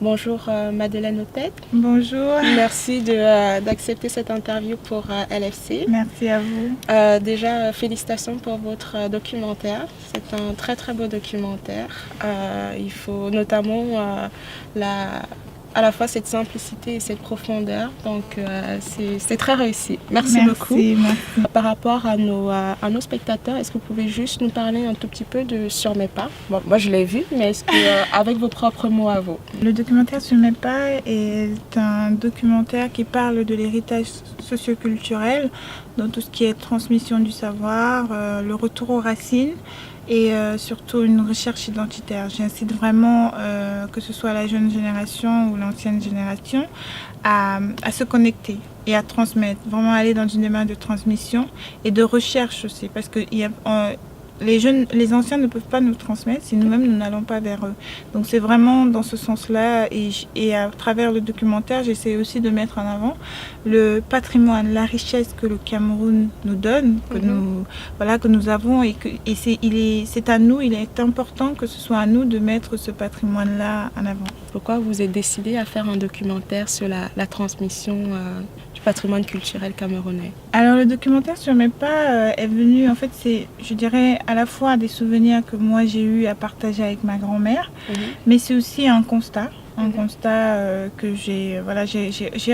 Bonjour Madeleine Otette. Bonjour. Merci d'accepter cette interview pour LFC. Merci à vous. Déjà, félicitations pour votre documentaire. C'est un très très beau documentaire. Il faut notamment à la fois cette simplicité et cette profondeur. Donc c'est très réussi. Merci beaucoup. Merci. Par rapport à nos spectateurs, est-ce que vous pouvez juste nous parler un tout petit peu de Sur mes pas? Bon, moi je l'ai vu, mais est-ce que avec vos propres mots à vous? Le documentaire Sur mes pas est un documentaire qui parle de l'héritage socioculturel, dans tout ce qui est transmission du savoir, le retour aux racines, et surtout une recherche identitaire. J'incite vraiment, que ce soit la jeune génération ou l'ancienne génération, à se connecter et à transmettre, vraiment aller dans une démarche de transmission et de recherche aussi, parce que les anciens ne peuvent pas nous transmettre si nous-mêmes nous n'allons pas vers eux. Donc c'est vraiment dans ce sens-là, et à travers le documentaire, j'essaie aussi de mettre en avant le patrimoine, la richesse que le Cameroun nous donne, que nous avons, et c'est à nous, il est important que ce soit à nous de mettre ce patrimoine-là en avant. Pourquoi vous êtes décidé à faire un documentaire sur la transmission du patrimoine culturel camerounais? Alors le documentaire Sur mes pas est venu, en fait c'est, je dirais, à la fois des souvenirs que moi j'ai eu à partager avec ma grand-mère, mais c'est aussi un constat. Que j'ai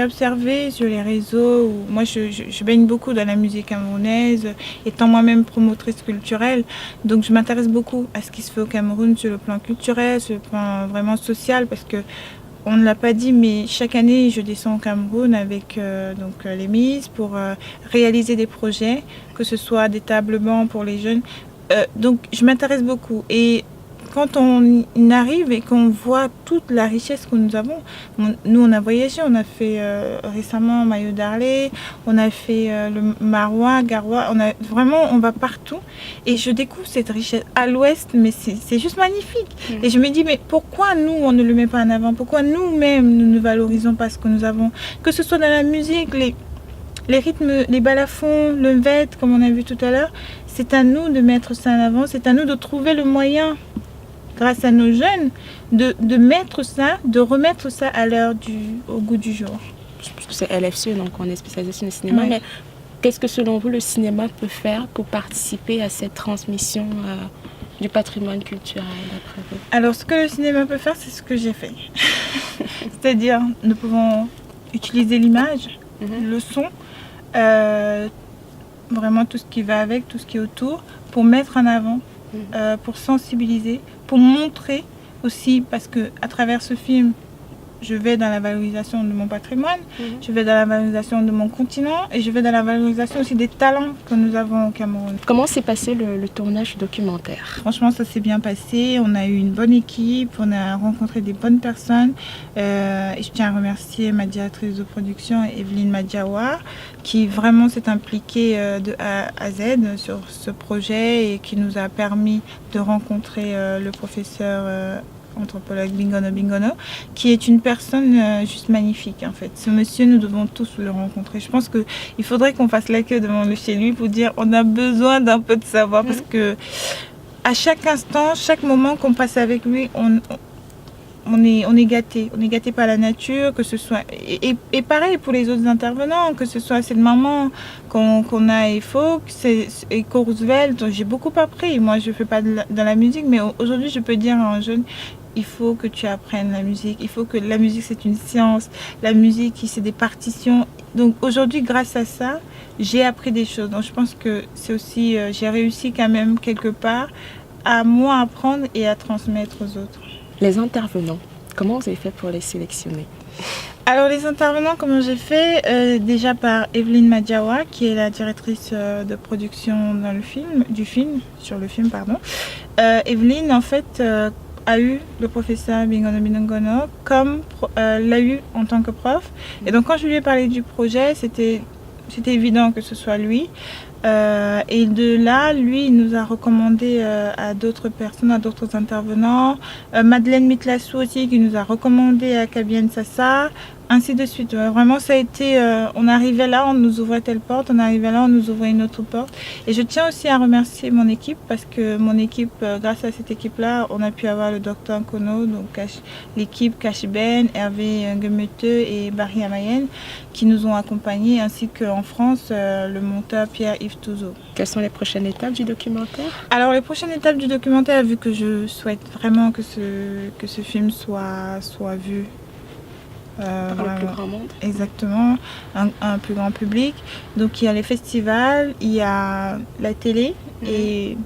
observé sur les réseaux. Où moi je baigne beaucoup dans la musique camerounaise, étant moi-même promotrice culturelle, donc je m'intéresse beaucoup à ce qui se fait au Cameroun sur le plan culturel, sur le plan vraiment social, parce que on ne l'a pas dit, mais chaque année je descends au Cameroun avec les Miss pour réaliser des projets, que ce soit des tables bancs pour les jeunes. Donc je m'intéresse beaucoup, et quand on arrive et qu'on voit toute la richesse que nous avons, nous on a voyagé, on a fait récemment Mayo d'Arlé, on a fait le Marois, Garoua, on va partout, et je découvre cette richesse à l'ouest, mais c'est juste magnifique. Et je me dis, mais pourquoi nous on ne le met pas en avant? Pourquoi nous-mêmes nous ne valorisons pas ce que nous avons? Que ce soit dans la musique, les rythmes, les balafons, le mvet, comme on a vu tout à l'heure, c'est à nous de mettre ça en avant, c'est à nous de trouver le moyen, grâce à nos jeunes, de mettre ça, de remettre ça à l'heure au goût du jour. Parce que c'est LFC, donc on est spécialisé sur le cinéma, mais qu'est-ce que selon vous le cinéma peut faire pour participer à cette transmission du patrimoine culturel, d'après vous? Alors ce que le cinéma peut faire, c'est ce que j'ai fait. C'est-à-dire, nous pouvons utiliser l'image, le son, vraiment tout ce qui va avec, tout ce qui est autour, pour mettre en avant, pour sensibiliser, pour montrer aussi, parce que à travers ce film, je vais dans la valorisation de mon patrimoine, je vais dans la valorisation de mon continent, et je vais dans la valorisation aussi des talents que nous avons au Cameroun. Comment s'est passé le tournage du documentaire? Franchement, ça s'est bien passé. On a eu une bonne équipe, on a rencontré des bonnes personnes. Et je tiens à remercier ma directrice de production, Evelyne Madiawar, qui vraiment s'est impliquée de A à Z sur ce projet, et qui nous a permis de rencontrer le professeur anthropologue Bingono, qui est une personne juste magnifique en fait. Ce monsieur, nous devons tous le rencontrer. Je pense qu'il faudrait qu'on fasse la queue devant chez lui pour dire on a besoin d'un peu de savoir, parce que à chaque instant, chaque moment qu'on passe avec lui, on est gâté. On est gâté par la nature, que ce soit... Et pareil pour les autres intervenants, que ce soit cette maman qu'on a à EFO, et Roosevelt, dont j'ai beaucoup appris. Moi, je ne fais pas dans la musique, mais aujourd'hui, je peux dire à un jeune, il faut que tu apprennes la musique. Il faut que la musique, c'est une science. La musique, c'est des partitions. Donc aujourd'hui, grâce à ça, j'ai appris des choses. Donc je pense que c'est aussi... j'ai réussi quand même quelque part à moi apprendre et à transmettre aux autres. Les intervenants, comment vous avez fait pour les sélectionner? Alors les intervenants, comment j'ai fait, déjà par Evelyne Madiawa, qui est la directrice de production dans sur le film. Evelyne, en fait, a eu le professeur Bingono comme l'a eu en tant que prof. Et donc quand je lui ai parlé du projet, c'était évident que ce soit lui. Et de là, lui, il nous a recommandé à d'autres personnes, à d'autres intervenants. Madeleine Mitlassou aussi, qui nous a recommandé à Kabian Sassa, ainsi de suite. Vraiment, ça a été... on arrivait là, on nous ouvrait telle porte, on arrivait là, on nous ouvrait une autre porte. Et je tiens aussi à remercier mon équipe, parce que mon équipe, grâce à cette équipe-là, on a pu avoir le docteur Nkono, donc l'équipe Kashiben, Hervé Ngemete et Barry Amayen, qui nous ont accompagnés, ainsi qu'en France, le monteur Pierre-Yves Touzeau. Quelles sont les prochaines étapes du documentaire? Alors les prochaines étapes du documentaire, vu que je souhaite vraiment que ce film soit vu Par le plus grand monde. Exactement, un plus grand public. Donc il y a les festivals, il y a la télé et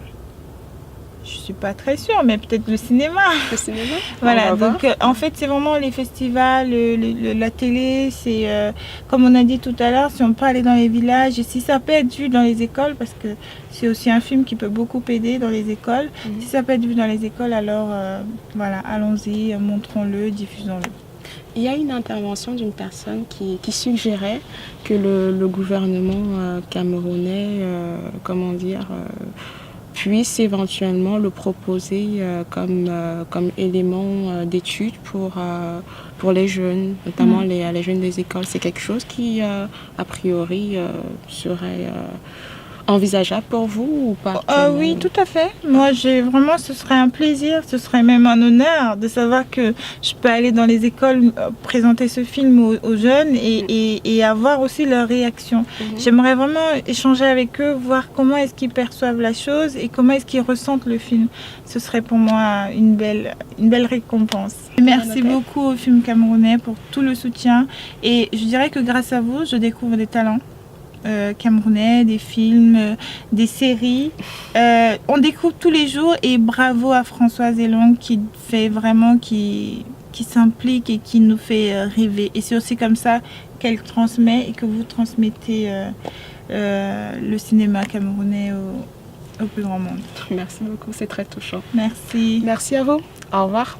je suis pas très sûre, mais peut-être le cinéma. Le cinéma. Voilà, donc en fait c'est vraiment les festivals, la télé, c'est comme on a dit tout à l'heure, si on peut aller dans les villages et si ça peut être vu dans les écoles, parce que c'est aussi un film qui peut beaucoup aider dans les écoles, si ça peut être vu dans les écoles, alors voilà, allons-y, montrons-le, diffusons-le. Il y a une intervention d'une personne qui suggérait que le gouvernement camerounais, puisse éventuellement le proposer comme élément d'étude pour les jeunes, notamment les jeunes des écoles. C'est quelque chose qui, a priori, serait envisageable pour vous ou pas? Oui, tout à fait. Moi, ce serait un plaisir, ce serait même un honneur de savoir que je peux aller dans les écoles présenter ce film aux jeunes et avoir aussi leur réaction. J'aimerais vraiment échanger avec eux, voir comment est-ce qu'ils perçoivent la chose et comment est-ce qu'ils ressentent le film. Ce serait pour moi une belle récompense. Merci beaucoup au film camerounais pour tout le soutien et je dirais que grâce à vous, je découvre des talents. Camerounais, des films, des séries. On découvre tous les jours et bravo à Françoise Elong qui s'implique et qui nous fait rêver. Et c'est aussi comme ça qu'elle transmet et que vous transmettez le cinéma camerounais au plus grand monde. Merci beaucoup, c'est très touchant. Merci. Merci à vous. Au revoir.